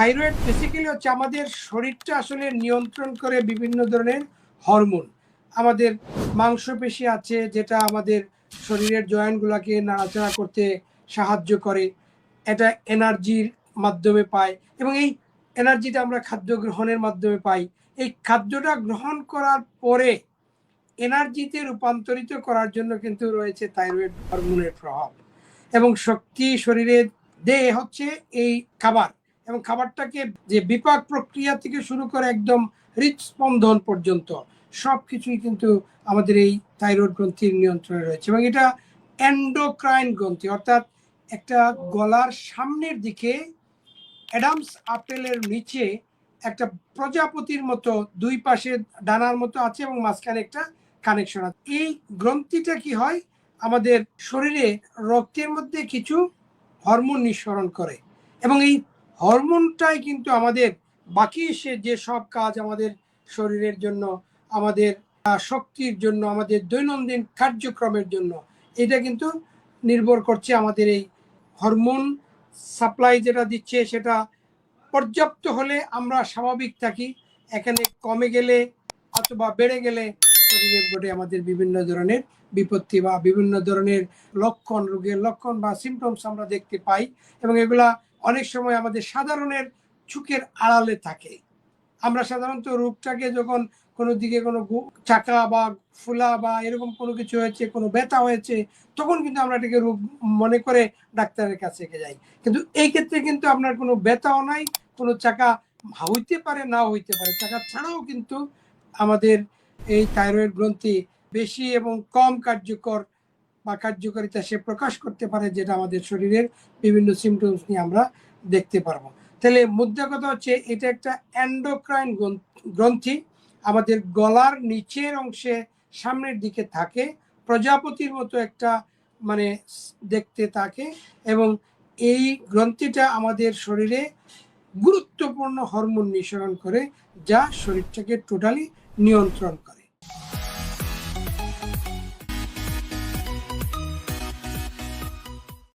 Thyroid basically হচ্ছে আমাদের শরীরটা আসলে নিয়ন্ত্রণ করে বিভিন্ন ধরনের হরমোন। আমাদের মাংসপেশি আছে যেটা আমাদের শরীরের জয়েন্টগুলোকে নাড়াচাড়া করতে সাহায্য করে, এটা এনার্জির মাধ্যমে পাই এবং এই এনার্জিটা আমরা খাদ্য গ্রহণের মাধ্যমে পাই। এই খাদ্যটা গ্রহণ করার পরে এনার্জিতে রূপান্তরিত করার জন্য কিন্তু রয়েছে থাইরয়েড হরমোনের প্রভাব। এবং শক্তি শরীরে দেয় হচ্ছে এই খাবার, এবং খাবারটাকে যে বিপাক প্রক্রিয়া থেকে শুরু করে একদম হৃদস্পন্দন পর্যন্ত সব কিছুই কিন্তু আমাদের এই থাইরয়েড গ্রন্থির নিয়ন্ত্রণে রয়েছে। এবং এটা এন্ডোক্রাইন গ্রন্থি, অর্থাৎ একটা গলার সামনের দিকে অ্যাডামস আপেলের নিচে একটা প্রজাপতির মতো দুই পাশে ডানার মতো আছে এবং মাঝখানে একটা কানেকশন আছে। এই গ্রন্থিটা কি হয়, আমাদের শরীরে রক্তের মধ্যে কিছু হরমোন নিঃসরণ করে এবং এই হরমোনটাই কিন্তু আমাদের বাকি যে সব কাজ আমাদের শরীরের জন্য, আমাদের শক্তির জন্য, আমাদের দৈনন্দিন কার্যক্রমের জন্য, এটা কিন্তু নির্ভর করছে আমাদের এই হরমোন সাপ্লাই যেটা দিচ্ছে সেটা পর্যাপ্ত হলে আমরা স্বাভাবিক থাকি, এখানে কমে গেলে অথবা বেড়ে গেলে শরীরে ঘটে আমাদের বিভিন্ন ধরনের বিপত্তি বা বিভিন্ন ধরনের লক্ষণ, রোগের লক্ষণ বা সিমটমস আমরা দেখতে পাই এবং এগুলা অনেক সময় আমাদের সাধারণের চোখের আড়ালে থাকে। আমরা সাধারণত রোগটাকে যখন কোনো দিকে কোনো চাকা বা ফুলা বা এরকম কোনো কিছু হয়েছে, কোনো ব্যথা হয়েছে, তখন কিন্তু আমরা এটাকে রোগ মনে করে ডাক্তারের কাছে যাই। কিন্তু এই ক্ষেত্রে কিন্তু আপনার কোনো ব্যথাও নাই, কোনো চাকা হইতে পারে নাও হইতে পারে, চাকা ছাড়াও কিন্তু আমাদের এই থাইরয়েড গ্রন্থি বেশি এবং কম কার্যকর বা কার্যকারিতা সে প্রকাশ করতে পারে, যেটা আমাদের শরীরের বিভিন্ন সিমটমস নিয়ে আমরা দেখতে পারবো। তাহলে মুদ্রা কথা হচ্ছে এটা একটা এন্ডোক্রাইন গ্রন্থি, আমাদের গলার নিচের অংশে সামনের দিকে থাকে, প্রজাপতির মতো একটা মানে দেখতে থাকে এবং এই গ্রন্থিটা আমাদের শরীরে গুরুত্বপূর্ণ হরমোন নিঃসরণ করে, যা শরীরটাকে টোটালি নিয়ন্ত্রণ করে।